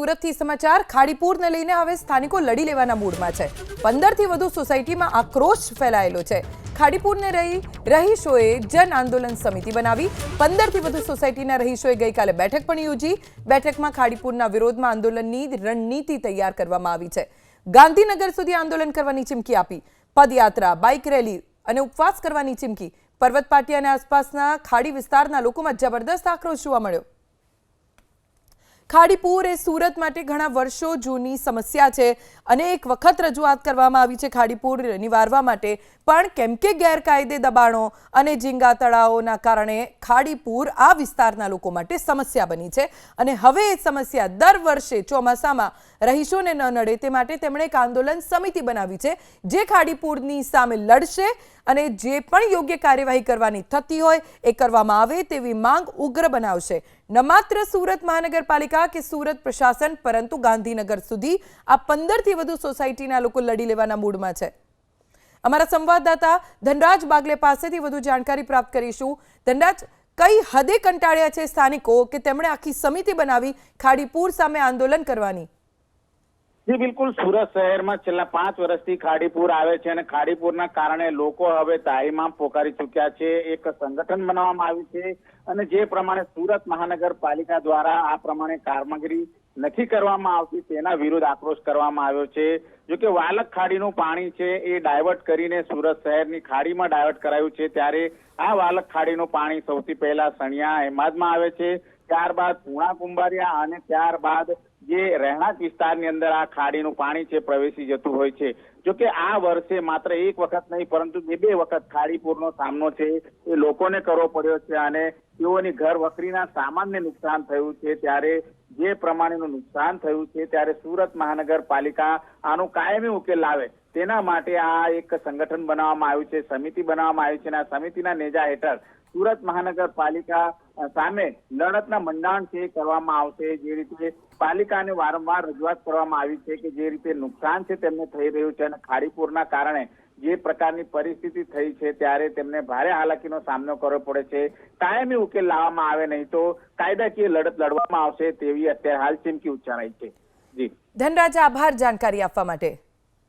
સુરતથી સમાચાર ખાડીપુરને લઈને હવે સ્થાનિકો લડી લેવાના મૂડમાં છે। 15થી વધુ સોસાયટીમાં આક્રોશ ફેલાયેલો છે। ખાડીપુરને રહીશોએ જન આંદોલન સમિતિ બનાવી 15થી વધુ સોસાયટીના રહીશોએ ગઈકાલે બેઠક પણ યોજી। બેઠકમાં ખાડીપુરના વિરોધમાં આંદોલનની રણનીતિ તૈયાર કરવામાં આવી છે। ગાંધીનગર સુધી આંદોલન કરવાની ચીમકી આપી, પદયાત્રા, બાઇક રેલી અને ઉપવાસ કરવાની ચીમકી। પર્વત પાટી અને આસપાસના ખાડી વિસ્તારના લોકોમાં જબરદસ્ત આક્રોશ જોવા મળ્યો। ખાડીપુર એ સુરત માટે ઘણા વર્ષો જૂની સમસ્યા છે। અનેક વખત રજૂઆત કરવામાં આવી છે ખાડીપુર નિવારવા માટે, પણ કેમ કે ગેરકાયદે દબાણો અને ઝીંગા તળાવોના કારણે ખાડીપુર આ વિસ્તારના લોકો માટે સમસ્યા બની છે અને હવે એ સમસ્યા દર વર્ષે ચોમાસામાં રહીશોને ન નડે તે માટે તેમણે એક આંદોલન સમિતિ બનાવી છે, જે ખાડીપુરની સામે લડશે અને જે પણ યોગ્ય કાર્યવાહી કરવાની થતી હોય એ કરવામાં આવે તેવી માંગ ઉગ્ર બનાવશે। ન માત્ર સુરત મહાનગરપાલિકા કે સુરત પ્રશાસન, પરંતુ ગાંધીનગર સુધી આ 15થી વધુ સોસાયટીના લોકો લડી લેવાના મૂડમાં છે। અમારા સંવાદદાતા ધનરાજ બાગલે પાસેથી વધુ જાણકારી પ્રાપ્ત કરીશું। ધનરાજ, કઈ હદે કંટાળ્યા છે સ્થાનિકો કે તેમણે આખી સમિતિ બનાવી ખાડીપુર સામે આંદોલન કરવાની? જી બિલકુલ, સુરત શહેરમાં છેલ્લા 5 વર્ષથી ખાડીપુર આવે છે અને ખાડીપુરના કારણે લોકો હવે તાળીમાં પોકારી ચૂક્યા છે। એક સંગઠન બનાવવામાં આવ્યું છે અને જે પ્રમાણે સુરત મહાનગરપાલિકા દ્વારા આ પ્રમાણે કામગીરી નથી કરવામાં આવતી તેના વિરુદ્ધ આક્રોશ કરવામાં આવ્યો છે। જો કે વાલક ખાડીનું પાણી છે એ ડાયવર્ટ કરીને સુરત શહેરની ખાડીમાં ડાયવર્ટ કરાયું છે, ત્યારે આ વાલક ખાડીનું પાણી સૌથી પહેલા સણિયા હેમાદમાં આવે છે, ત્યારબાદ પૂણા કુંભારિયા અને ત્યારબાદ જે રહેણાંક વિસ્તારની અંદર આ ખાડીનું પાણી છે પ્રવેશી જતું હોય છે। જો કે આ વર્ષે માત્ર એક વખત નહીં પરંતુ બે વખત ખાડીપુરનો સામનો છે એ લોકોને કરવો પડ્યો છે અને તેઓની ઘર વખરીના સામાનને નુકસાન થયું છે। ત્યારે જે પ્રમાણેનું નુકસાન થયું છે ત્યારે સુરત મહાનગરપાલિકા આનો કાયમી ઉકેલ લાવે તેના માટે આ એક સંગઠન બનાવવામાં આવ્યું છે, સમિતિ બનાવવામાં આવી છે અને આ સમિતિના નેજા હેઠળ સુરત મહાનગરપાલિકા સામે લડતના મંડાણ છે કરવામાં આવશે। જે રીતે પાલિકાને વારંવાર રજૂઆત કરવામાં આવી છે કે જે રીતે નુકસાન છે તેમને થઈ રહ્યું છે અને ખાડીપુરના કારણે જે પ્રકારની પરિસ્થિતિ થઈ છે ત્યારે તેમને ભારે હાલાકીનો સામનો કરવો પડે છે। કાયમી ઉકેલ લાવવામાં આવે નહીં તો કાયદાકીય લડત લડવામાં આવશે તેવી અત્યારે હાલ ચીમકી ઉચ્ચારાઈ છે। જી ધનરાજ, આભાર જાણકારી આપવા માટે।